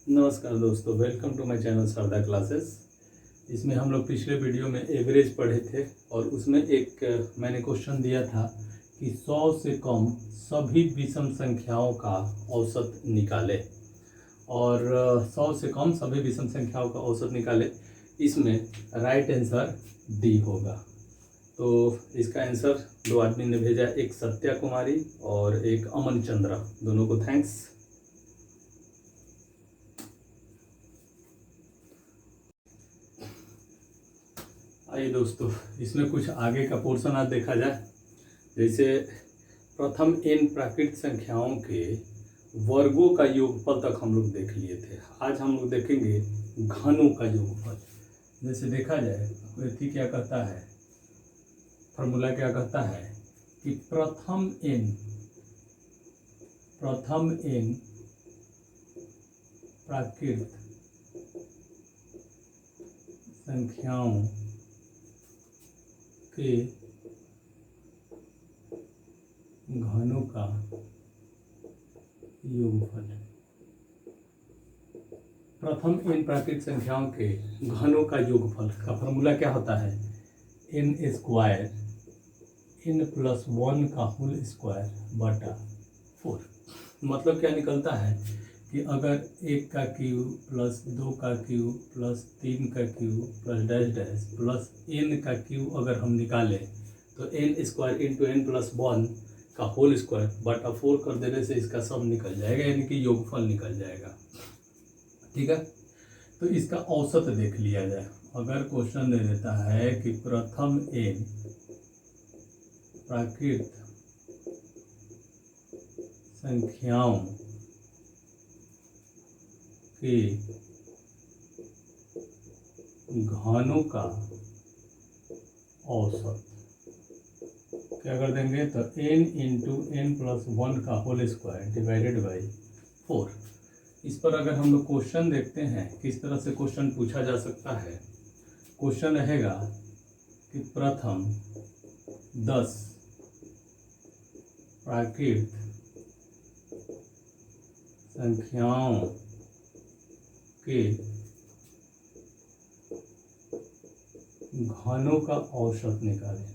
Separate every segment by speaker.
Speaker 1: नमस्कार दोस्तों, welcome to my channel Sharda classes. इसमें हम लोग पिछले वीडियो में एवरेज पढ़े थे और उसमें एक मैंने क्वेश्चन दिया था कि 100 से कम सभी विषम संख्याओं का औसत निकाले और 100 से कम सभी विषम संख्याओं का औसत निकाले। इसमें राइट आंसर डी होगा। तो इसका आंसर दो आदमी ने भेजा, एक सत्या कुमारी और एक अमन चंद्रा। दोनों को थैंक्स। आइए दोस्तों, इसमें कुछ आगे का पोर्शन आज देखा जाए। जैसे प्रथम n प्राकृत संख्याओं के वर्गों का योगफल तक हम लोग देख लिए थे। आज हम लोग देखेंगे घनों का योगफल। जैसे देखा जाए व्यक्ति क्या कहता है, फॉर्मूला क्या कहता है कि प्रथम n प्राकृत संख्याओं के घनों का योगफल। प्रथम n प्राकृत संख्याओं के घनों का योगफल का फॉर्मूला क्या होता है, n स्क्वायर n प्लस 1 का होल स्क्वायर बटा 4। मतलब क्या निकलता है कि अगर 1 का क्यूब प्लस 2 का क्यूब प्लस 3 का cube plus dash dash plus n का क्यूब अगर हम निकालें तो n square into n plus 1 का होल स्क्वायर बटा 4 कर देने से इसका सम निकल जाएगा, यानी कि योगफल निकल जाएगा। ठीक है, तो इसका औसत देख लिया जाए। अगर क्वेश्चन दे देता है कि प्रथम n प्राकृत संख्याओं के घनों का औसत, क्या कर देंगे तो n इंटू n प्लस 1 का होल स्क्वायर डिवाइडेड बाई 4। इस पर अगर हम लोग क्वेश्चन देखते हैं किस तरह से क्वेश्चन पूछा जा सकता है। क्वेश्चन रहेगा कि प्रथम 10 प्राकृत संख्याओं के घनों का औसत निकालें।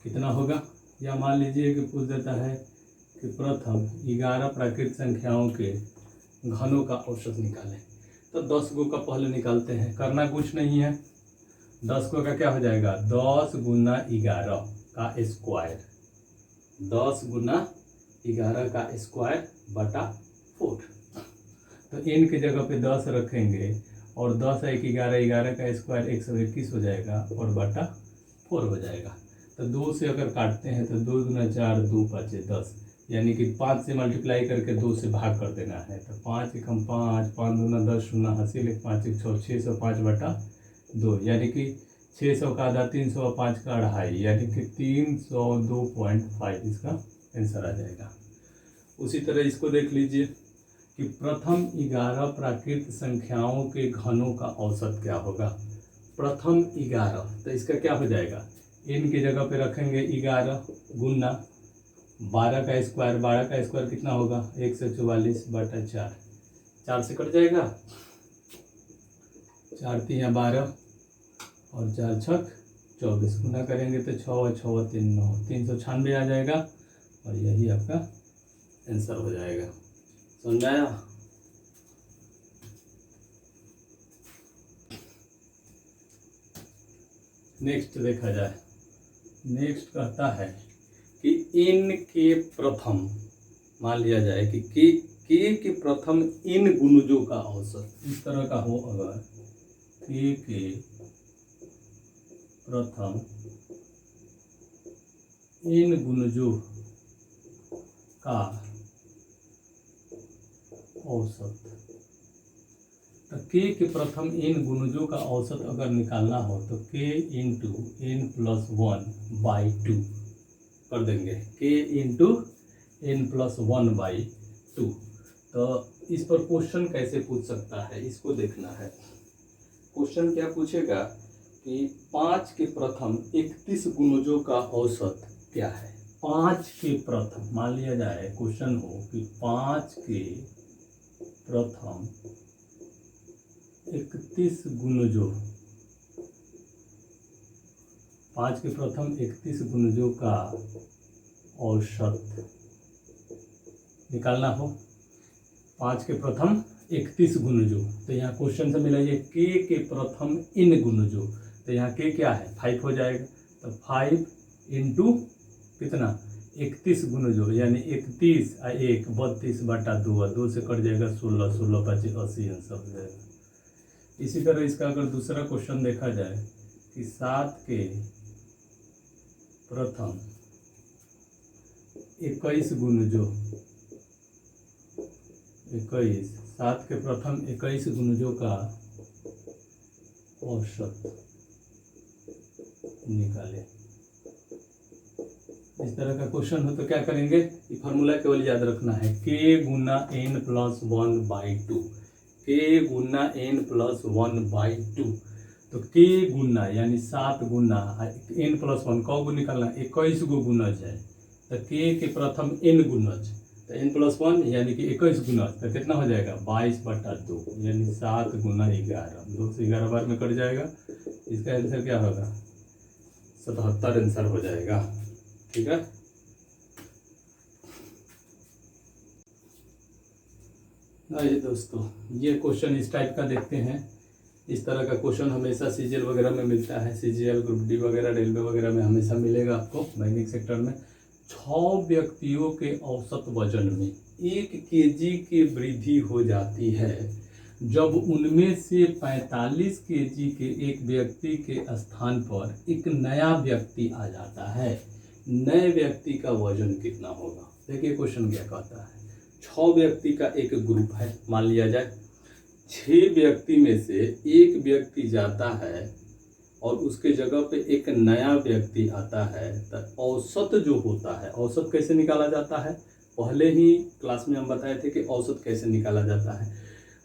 Speaker 1: कितना होगा, या मान लीजिए कि पूछ देता है कि प्रथम 11 प्राकृत संख्याओं के घनों का औसत निकालें। तो 10 गो का पहले निकालते हैं, करना कुछ नहीं है। 10 गो का क्या हो जाएगा, 10 गुना 11 का स्क्वायर, 10 गुना 11 का स्क्वायर बटा 4। तो n की जगह पे 10 रखेंगे और 10 1 11, 11 का स्क्वायर 121 हो जाएगा और बटा 4 हो जाएगा। तो 2 से अगर काटते हैं तो 2 गुना 4 2 5 10, यानी कि 5 से मल्टीप्लाई करके 2 से भाग कर देना है। तो 5 एकम 5, 5 दूना 10, शून्य हासिल, 1 5 1 6, 605 बटा 2, यानी कि 600 का आधा 305 का अढ़ाई, यानी कि 302.5 इसका आंसर आ जाएगा। उसी तरह इसको देख लीजिए कि प्रथम 11 प्राकृत संख्याओं के घनों का औसत क्या होगा। प्रथम 11, तो इसका क्या हो जाएगा, n की जगह पे रखेंगे 11 गुना 12 का स्क्वायर, 12 का स्क्वायर कितना होगा 144 बटा 4, 4 से कट जाएगा, 4 3 12 और 4 छक 24, गुना करेंगे तो 6 और 6 3 9, 396 आ जाएगा और यही आपका आंसर हो जाएगा। समझ आया। नेक्स्ट देखा जाए। नेक्स्ट कहता है कि n के प्रथम, मान लिया जाए कि k के प्रथम n गुणजों का औसत इस तरह का हो। अगर k के प्रथम n गुणजों का औसत, तो k के प्रथम n गुणजों का औसत अगर निकालना हो तो k into n plus 1 by 2 कर देंगे, k into n plus 1 by 2। तो इस पर क्वेश्चन कैसे पूछ सकता है, इसको देखना है। क्वेश्चन क्या पूछेगा कि 5 के प्रथम 31 गुणजों का औसत क्या है। 5 के प्रथम, मान लिया जाए क्वेश्चन हो कि 5 के प्रथम 31 गुणजों, 5 के प्रथम 31 गुणजों का औसत निकालना हो। 5 के प्रथम 31 गुणजों, तो यहाँ क्वेश्चन से मिला ये के प्रथम इन गुणजों, तो यहाँ के क्या है 5 हो जाएगा, तो 5 इंटू कितना 31 गुणजों, यानी 31 और 1 32/2, 2 से कट जाएगा 16, 16 25 80 आंसर हो जाएगा। इसी तरह इसका अगर दूसरा क्वेश्चन देखा जाए कि 7 के प्रथम 21 गुणजों, 7 के प्रथम 21 गुणजों का औसत निकालें। इस तरह का क्वेश्चन हो तो क्या करेंगे, ये फार्मूला केवल याद रखना है, k गुना n प्लस 1/2, k गुना n प्लस 1/2। तो k गुना यानी 7 गुना n प्लस 1 कौ गो निकालना, 21 गो गुणज है, तो k के प्रथम n गुणज, तो n प्लस 1 यानी कि 21 गुणज, तो कितना हो जाएगा 22/2, यानी 7 गुना 11, 2 से 11 बार में कट जाएगा। इसका आंसर क्या होगा 77 आंसर हो जाएगा। ठीक है, आइए दोस्तों, ये क्वेश्चन इस टाइप का देखते हैं। इस तरह का क्वेश्चन हमेशा सीजीएल वगैरह में मिलता है, सीजीएल ग्रुप डी वगैरह रेलवे वगैरह में हमेशा मिलेगा आपको बैंकिंग सेक्टर में। 6 व्यक्तियों के औसत वजन में 1 केजी की वृद्धि हो जाती है जब उनमें से 45 केजी के एक व्यक्ति के स्थान पर एक नया व्यक्ति आ जाता है। नए व्यक्ति का वजन कितना होगा। देखिए क्वेश्चन क्या कहता है, 6 व्यक्ति का एक ग्रुप है, मान लिया जाए 6 व्यक्ति में से एक व्यक्ति जाता है और उसके जगह पे एक नया व्यक्ति आता है, तो औसत जो होता है, औसत कैसे निकाला जाता है, पहले ही क्लास में हम बताए थे कि औसत कैसे निकाला जाता है।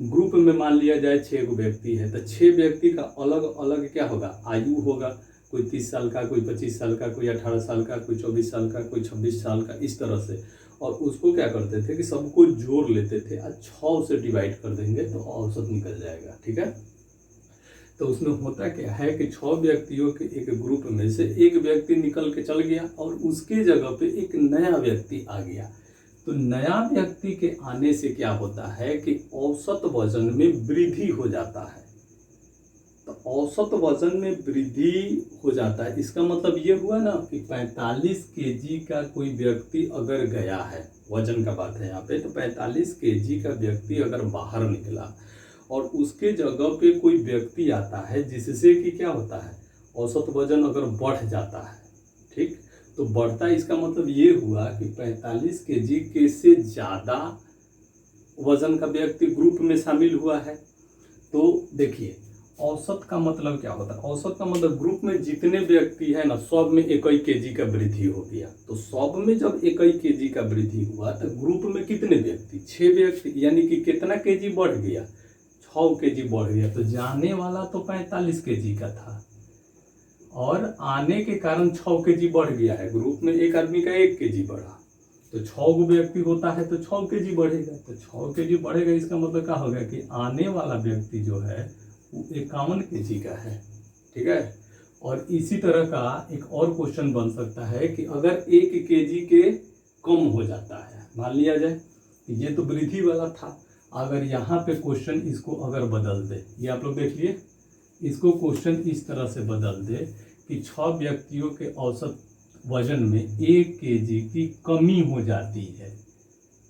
Speaker 1: ग्रुप में मान लिया जाए 6 व्यक्ति है, तो 6 व्यक्ति का अलग अलग क्या होगा, आयु होगा, कोई 30 साल का, कोई 25 साल का, कोई 18 साल का, कोई 24 साल का, कोई 26 साल का, इस तरह से। और उसको क्या करते थे कि सबको जोड़ लेते थे और 6 से डिवाइड कर देंगे तो औसत निकल जाएगा। ठीक है, तो उसमें होता क्या है कि 6 व्यक्तियों के एक ग्रुप में से एक व्यक्ति निकल के चल गया और उसके जगह पे एक नया व्यक्ति आ गया। तो नया व्यक्ति के आने से क्या होता है कि औसत वजन में वृद्धि हो जाता है। तो औसत वजन में वृद्धि हो जाता है, इसका मतलब ये हुआ ना कि 45 केजी का कोई व्यक्ति अगर गया है, वजन का बात है यहाँ पे, तो 45 केजी का व्यक्ति अगर बाहर निकला और उसके जगह पे कोई व्यक्ति आता है जिससे कि क्या होता है, औसत वजन अगर बढ़ जाता है। ठीक, तो बढ़ता, इसका मतलब ये हुआ कि 45 केजी के से ज़्यादा वजन का व्यक्ति ग्रुप में शामिल हुआ है। तो देखिए औसत का मतलब क्या होता है, औसत का मतलब ग्रुप में जितने व्यक्ति है ना, सब में 1 केजी का वृद्धि हो गया। तो सब में जब 1 केजी का वृद्धि हुआ तो ग्रुप में कितने व्यक्ति, 6 व्यक्ति, यानी कि कितना केजी बढ़ गया, 6 केजी बढ़ गया। तो जाने वाला तो 45 केजी का था और आने के कारण 6 केजी बढ़ गया है। ग्रुप में एक आदमी का 1 केजी बढ़ा, तो 6 गो व्यक्ति होता है तो 6 केजी बढ़ेगा। तो 6 केजी बढ़ेगा, इसका मतलब क्या होगा कि आने वाला व्यक्ति जो है वो 51 केजी का है। ठीक है, और इसी तरह का एक और क्वेश्चन बन सकता है कि अगर 1 केजी के कम हो जाता है, मान लिया जाए ये तो वृद्धि वाला था, अगर यहाँ पे क्वेश्चन इसको अगर बदल दे, ये आप लोग देख लिए, इसको क्वेश्चन इस तरह से बदल दे कि 6 व्यक्तियों के औसत वजन में 1 केजी की कमी हो जाती है।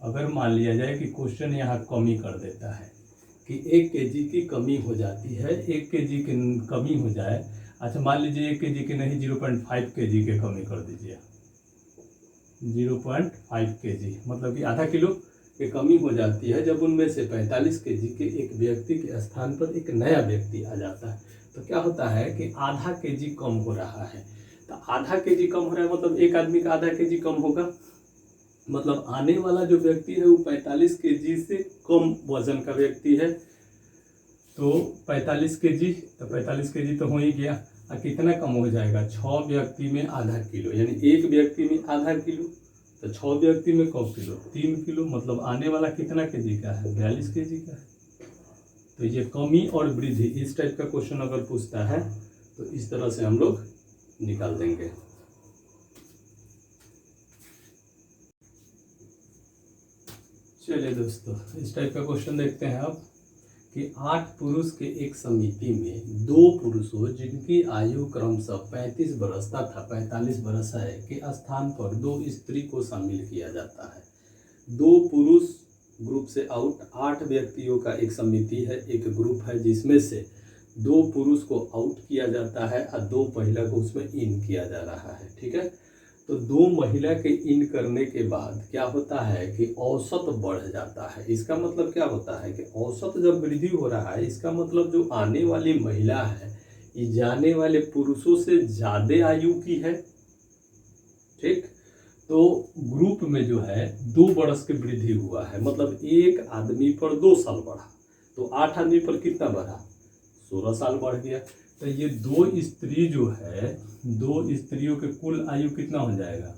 Speaker 1: अगर मान लिया जाए कि क्वेश्चन यहाँ कमी कर देता है कि 1 केजी की कमी हो जाती है, 1 केजी की कमी हो जाए, अच्छा मान लीजिए 1 केजी की नहीं 0.5 केजी की कमी कर दीजिए, 0.5 केजी मतलब कि आधा किलो की कमी हो जाती है जब उनमें से 45 केजी के एक व्यक्ति के स्थान पर एक नया व्यक्ति आ जाता है। तो क्या होता है कि आधा केजी कम हो रहा है। तो आधा केजी कम हो रहा है मतलब एक आदमी का आधा केजी कम होगा, मतलब आने वाला जो व्यक्ति है वो 45 केजी से कम वजन का व्यक्ति है। तो 45 केजी, तो 45 केजी तो हो ही गया। और कितना कम हो जाएगा, 6 व्यक्ति में आधा किलो, यानी एक व्यक्ति में आधा किलो, तो 6 व्यक्ति में कौ किलो, 3 किलो, मतलब आने वाला कितना केजी का है, 42 केजी का है। तो ये कमी और वृद्धि इस टाइप का क्वेश्चन अगर पूछता है तो इस तरह से हम लोग निकाल देंगे। चलिए दोस्तों, इस टाइप का क्वेश्चन देखते हैं अब कि 8 पुरुष के एक समिति में 2 पुरुषों जिनकी आयु क्रमशः 35 वर्ष तथा 45 वर्ष है के स्थान पर 2 स्त्री को शामिल किया जाता है। 2 पुरुष ग्रुप से आउट, 8 व्यक्तियों का एक समिति है, एक ग्रुप है जिसमें से 2 पुरुष को आउट किया जाता है और 2 महिला को उसमें इन किया जा रहा है। ठीक है, तो 2 महिला के इन करने के बाद क्या होता है कि औसत बढ़ जाता है। इसका मतलब क्या होता है कि औसत जब वृद्धि हो रहा है, इसका मतलब जो आने वाली महिला है ये जाने वाले पुरुषों से ज़्यादा आयु की है। ठीक, तो ग्रुप में जो है 2 वर्ष की वृद्धि हुआ है, मतलब एक आदमी पर 2 साल बढ़ा, तो 8 आदमी पर कितना बढ़ा, 16 साल बढ़ गया। तो ये 2 स्त्री जो है, 2 स्त्रियों के कुल आयु कितना हो जाएगा,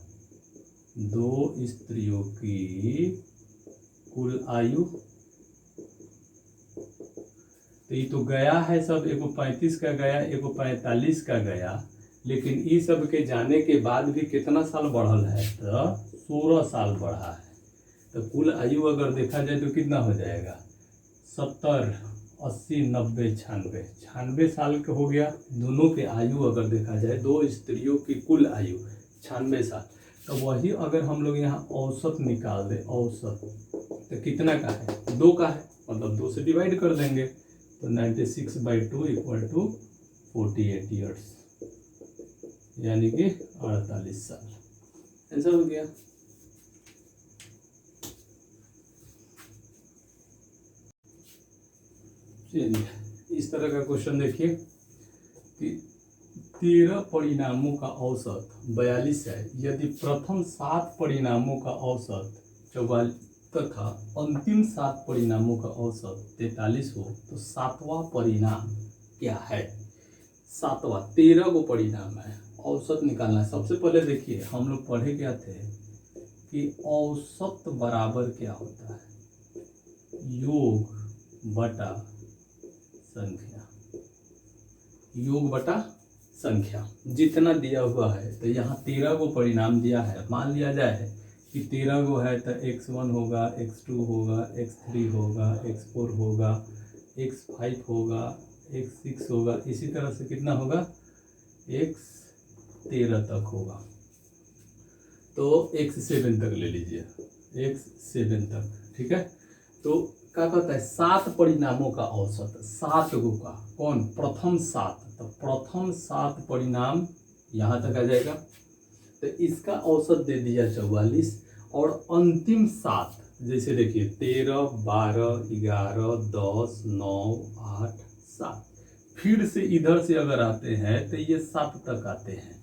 Speaker 1: 2 स्त्रियों की कुल आयु, तो ये तो गया है सब, एगो 35 का गया, एगो 45 का गया, लेकिन ये सब के जाने के बाद भी कितना साल बढ़ल है, तो 16 साल बढ़ा है। तो कुल आयु अगर देखा जाए तो कितना हो जाएगा, 70, 80, 90, 96 साल के हो गया। दोनों के आयु अगर देखा जाए, 2 स्त्रियों की कुल आयु 96 साल, तो वही अगर हम लोग यहाँ औसत निकाल दे, औसत तो कितना का है, 2 का है, मतलब 2 से डिवाइड कर देंगे, तो 96/2 इक्वल टू 48 ईयर्स, यानी कि 48 साल। आंसर हो गया। चलिए, इस तरह का क्वेश्चन देखिए कि 13 परिणामों का औसत 42 है, यदि प्रथम 7 परिणामों का औसत 44 तथा अंतिम 7 परिणामों का औसत 43 हो तो 7वां परिणाम क्या है। 7वां, 13 को परिणाम है, औसत निकालना है। सबसे पहले देखिए हम लोग पढ़े क्या थे कि औसत बराबर क्या होता है, योग बटा संख्या, योग बटा संख्या, जितना दिया हुआ है। तो यहाँ 13 को परिणाम दिया है, मान लिया जाए कि 13 को है तो x1 होगा, x2 होगा, x3 होगा, x4 होगा, x5 होगा, x6 होगा, इसी तरह से कितना होगा, x13 तक होगा। तो x7 तक ले लीजिए, x7 तक। ठीक है, तो क्या कहता है, 7 परिणामों का औसत, 7 गो का, कौन, प्रथम 7, तो प्रथम 7 परिणाम यहाँ तक आ जाएगा, तो इसका औसत दे दिया 44, और अंतिम 7 जैसे देखिए 13, 12, 11, 10, 9, 8, 7, फिर से इधर से अगर आते हैं तो ये 7 तक आते हैं,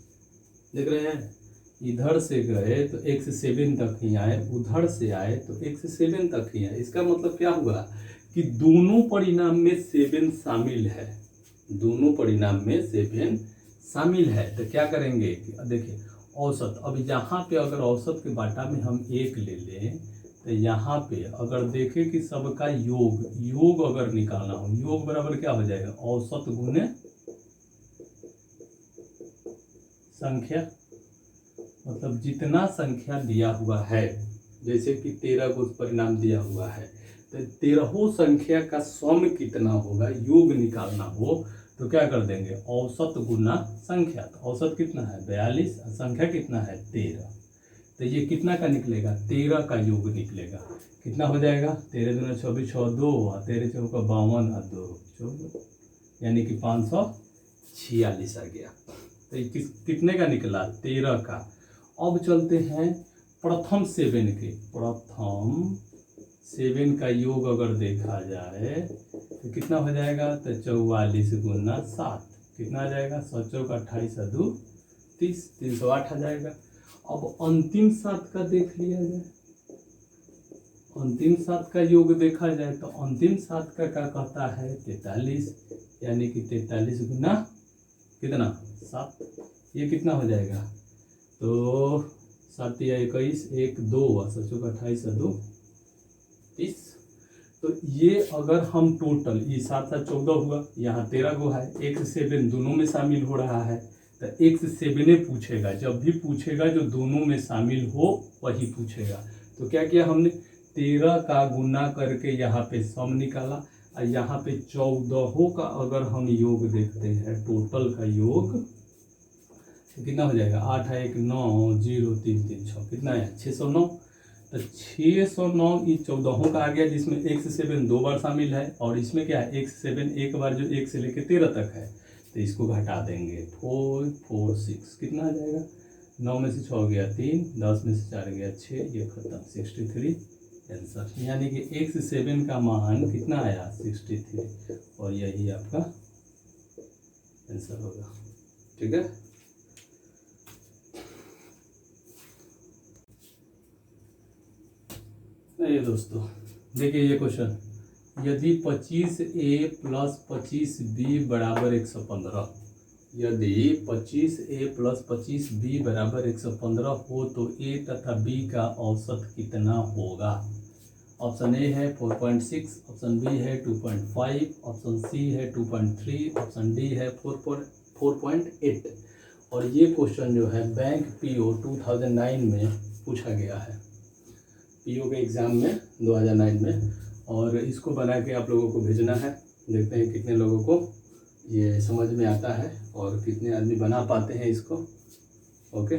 Speaker 1: देख रहे हैं, इधर से गए तो x7 तक ही आए, उधर से आए तो x7 तक ही आए। इसका मतलब क्या हुआ कि दोनों परिणाम में 7 शामिल है, दोनों परिणाम में 7 शामिल है। तो क्या करेंगे कि देखिए औसत, अब यहाँ पे अगर औसत के बाटा में हम 1 ले लें तो यहाँ पे अगर देखें कि सबका योग अगर निकालना हो, योग बराबर क्या हो जाएगा, औसत गुने संख्या, मतलब जितना संख्या दिया हुआ है, जैसे कि 13 को परिणाम दिया हुआ है, तो 13 संख्या का सम कितना होगा, योग निकालना हो तो क्या कर देंगे, औसत गुना संख्या। तो औसत कितना है 42, संख्या कितना है 13, तो ये कितना का निकलेगा, 13 का योग निकलेगा। कितना हो जाएगा, 13 दूना 24, 6 2, 13 चौका 52 और 2 14, यानी कि 546 आ गया। तो ये कितने का निकला, 13 का। अब चलते हैं प्रथम 7 के, प्रथम 7 का योग अगर देखा जाए तो कितना हो जाएगा, तो 44 गुना 7 कितना आ जाएगा, 7 चौका 28 और 2 30, 308 आ जाएगा। अब अंतिम 7 का देख लिया जाए, अंतिम 7 का योग देखा जाए तो अंतिम 7 का क्या कहता है 43, यानी कि 43 गुना कितना 7, ये कितना हो जाएगा, तो 7 या 21, 1 2 7 28 2 30। तो ये अगर हम टोटल, ये 7 7 14 हुआ, यहाँ 13 गो है, एक से 7 दोनों में शामिल हो रहा है, तो एक से 7 पूछेगा, जब भी पूछेगा जो दोनों में शामिल हो वही पूछेगा। तो क्या किया हमने, 13 का गुना करके यहाँ पे सम निकाला, और यहाँ पे 14 का अगर हम योग देखते हैं, टोटल का योग तो कितना हो जाएगा, 8 1 9 0 3 3 6, कितना है 609। तो 609 ये 14 का आ गया, जिसमें 1 से 7 2 बार शामिल है, और इसमें क्या है 1 से 7 एक बार, जो 1 से लेकर 13 तक है। तो इसको घटा देंगे, 4 4 6, कितना आ जाएगा, 9 में से 6 गया 3, 10 में से 4 गया 6, ये खत्म, 63 आंसर। यानी कि 1 से 7 का मान कितना आया, 63, और यही आपका आंसर होगा। ठीक है, ये दोस्तों देखिए ये क्वेश्चन, यदि 25A + 25B बराबर 115, यदि 25A + 25B बराबर 115 हो तो A तथा B का औसत कितना होगा। ऑप्शन ए है 4.6, ऑप्शन बी है 2.5, ऑप्शन सी है 2.3, ऑप्शन डी है 4.8। और ये क्वेश्चन जो है बैंक पीओ 2009 में पूछा गया है, पीओ के एग्ज़ाम में 2009 में, और इसको बना के आप लोगों को भेजना है। देखते हैं कितने लोगों को ये समझ में आता है और कितने आदमी बना पाते हैं इसको। ओके।